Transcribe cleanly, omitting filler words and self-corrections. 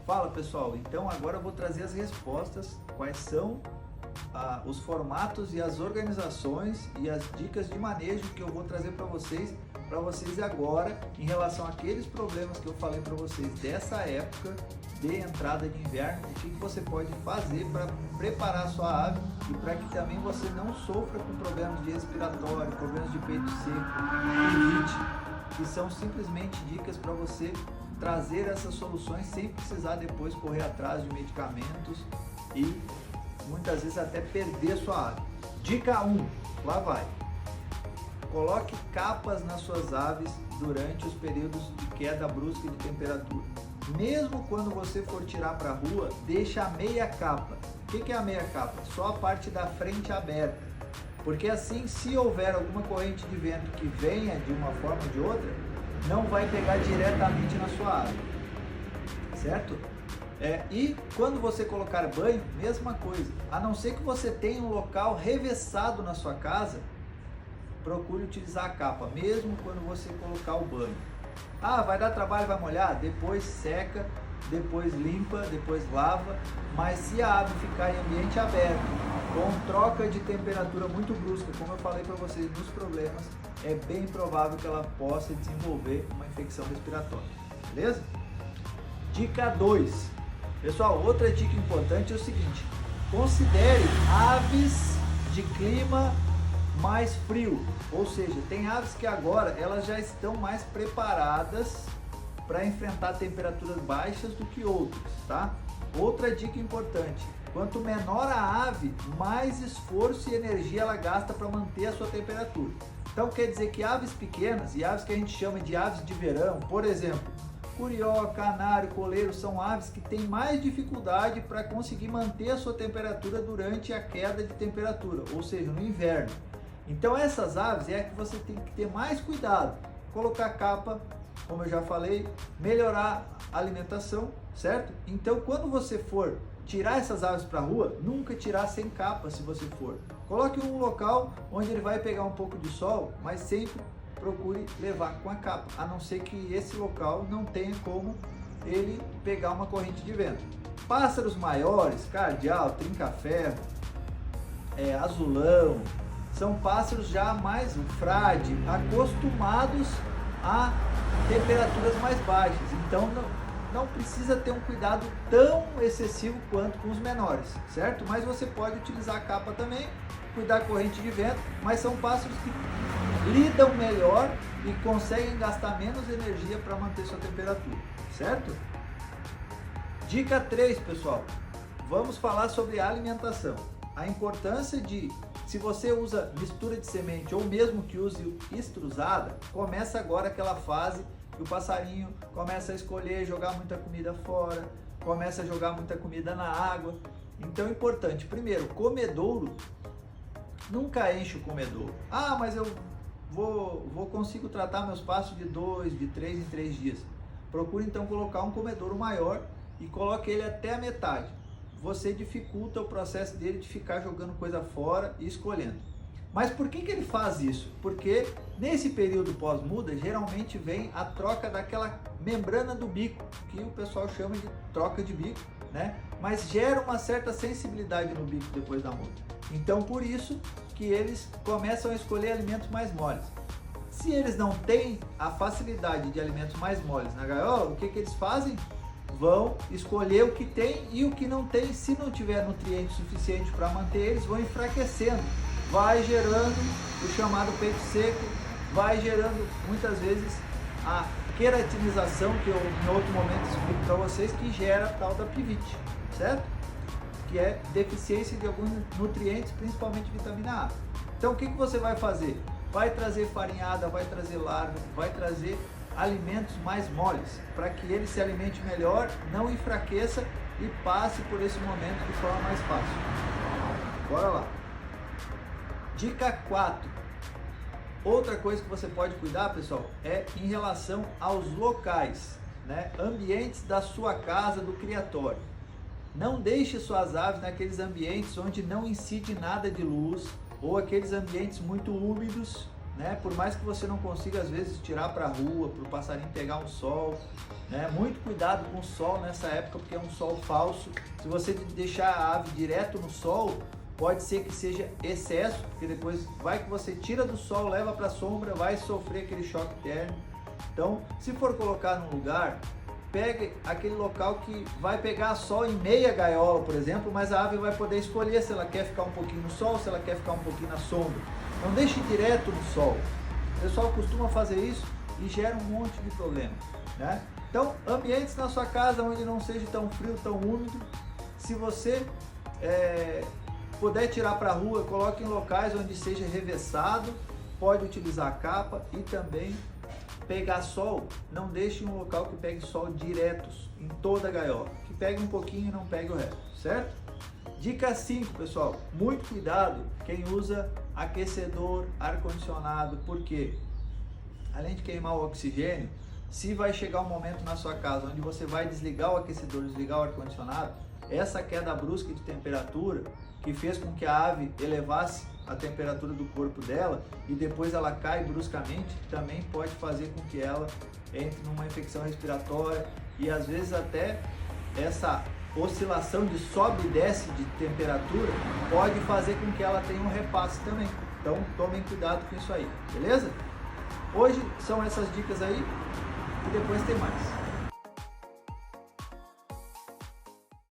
Fala pessoal, então agora eu vou trazer as respostas, quais são os formatos e as organizações e as dicas de manejo que eu vou trazer para vocês agora em relação àqueles problemas que eu falei para vocês dessa época de entrada de inverno, o que você pode fazer para preparar a sua ave e para que também você não sofra com problemas de respiratório, problemas de peito seco, rinite, que são simplesmente dicas para você trazer essas soluções sem precisar depois correr atrás de medicamentos e muitas vezes até perder sua ave. Dica 1, lá vai. Coloque capas nas suas aves durante os períodos de queda brusca de temperatura. Mesmo quando você for tirar para a rua, deixa a meia capa. O que é a meia capa? Só a parte da frente aberta. Porque assim, se houver alguma corrente de vento que venha de uma forma ou de outra, não vai pegar diretamente na sua ave, certo? E quando você colocar banho, mesma coisa. A não ser que você tenha um local revessado na sua casa, procure utilizar a capa, mesmo quando você colocar o banho. Ah, vai dar trabalho, vai molhar? Depois seca, depois limpa, depois lava. Mas se a ave ficar em ambiente aberto, com troca de temperatura muito brusca, como eu falei para vocês nos problemas, é bem provável que ela possa desenvolver uma infecção respiratória, beleza? Dica 2. Pessoal, outra dica importante é o seguinte: considere aves de clima mais frio, ou seja, tem aves que agora elas já estão mais preparadas para enfrentar temperaturas baixas do que outras, tá? Outra dica importante: quanto menor a ave, mais esforço e energia ela gasta para manter a sua temperatura. Então quer dizer que aves pequenas e aves que a gente chama de aves de verão, por exemplo, curió, canário, coleiro, são aves que têm mais dificuldade para conseguir manter a sua temperatura durante a queda de temperatura, ou seja, no inverno. Então essas aves é que você tem que ter mais cuidado, colocar capa, como eu já falei, melhorar a alimentação, certo? Então quando você for tirar essas aves para a rua, nunca tirar sem capa se você for. Coloque um local onde ele vai pegar um pouco de sol, mas sempre procure levar com a capa, a não ser que esse local não tenha como ele pegar uma corrente de vento. Pássaros maiores, cardeal, trinca-ferro, azulão, são pássaros já mais, o frade, acostumados a temperaturas mais baixas, então não precisa ter um cuidado tão excessivo quanto com os menores, certo? Mas você pode utilizar a capa também, cuidar da corrente de vento, mas são pássaros que lidam melhor e conseguem gastar menos energia para manter sua temperatura, certo? Dica 3, pessoal, vamos falar sobre alimentação. A importância de, se você usa mistura de semente ou mesmo que use extrusada, começa agora aquela fase que o passarinho começa a escolher jogar muita comida fora, começa a jogar muita comida na água. Então é importante, primeiro, comedouro, nunca enche o comedouro. Ah, mas eu consigo tratar meus passos de 2, de 3 em 3 dias. Procure então colocar um comedouro maior e coloque ele até a metade. Você dificulta o processo dele de ficar jogando coisa fora e escolhendo. Mas por que ele faz isso? Porque nesse período pós-muda, geralmente vem a troca daquela membrana do bico, que o pessoal chama de troca de bico, né? Mas gera uma certa sensibilidade no bico depois da muda. Então por isso que eles começam a escolher alimentos mais moles. Se eles não têm a facilidade de alimentos mais moles na gaiola, o que eles fazem? Vão escolher o que tem e o que não tem. Se não tiver nutriente suficiente para manter eles, vão enfraquecendo. Vai gerando o chamado peito seco, vai gerando muitas vezes a queratinização, que eu em outro momento explico para vocês, que gera a tal da pivite, certo? Que é deficiência de alguns nutrientes, principalmente vitamina A. Então o que você vai fazer? Vai trazer farinhada, vai trazer larva, vai trazer alimentos mais moles, para que ele se alimente melhor, não enfraqueça e passe por esse momento de forma mais fácil. Bora lá. Dica 4. Outra coisa que você pode cuidar, pessoal, é em relação aos locais, né? Ambientes da sua casa, do criatório. Não deixe suas aves naqueles ambientes onde não incide nada de luz ou aqueles ambientes muito úmidos né? Por mais que você não consiga às vezes tirar para a rua, para o passarinho pegar um sol, né? Muito cuidado com o sol nessa época, porque é um sol falso. Se você deixar a ave direto no sol, pode ser que seja excesso, porque depois vai que você tira do sol, leva para a sombra, vai sofrer aquele choque térmico. Então, se for colocar num lugar, pegue aquele local que vai pegar sol em meia gaiola, por exemplo, mas a ave vai poder escolher se ela quer ficar um pouquinho no sol, se ela quer ficar um pouquinho na sombra. Não deixe direto no sol. O pessoal costuma fazer isso e gera um monte de problema, né? Então, ambientes na sua casa onde não seja tão frio, tão úmido. Se você puder tirar para a rua, coloque em locais onde seja revessado, pode utilizar a capa e também pegar sol, não deixe um local que pegue sol direto em toda a gaiola, que pegue um pouquinho e não pegue o resto, certo? Dica 5, pessoal, muito cuidado quem usa aquecedor, ar-condicionado, porque além de queimar o oxigênio, se vai chegar um momento na sua casa onde você vai desligar o aquecedor, desligar o ar-condicionado, essa queda brusca de temperatura que fez com que a ave elevasse a temperatura do corpo dela e depois ela cai bruscamente, também pode fazer com que ela entre numa infecção respiratória e às vezes até essa oscilação de sobe e desce de temperatura pode fazer com que ela tenha um repasse também. Então tomem cuidado com isso aí, beleza? Hoje são essas dicas aí e depois tem mais.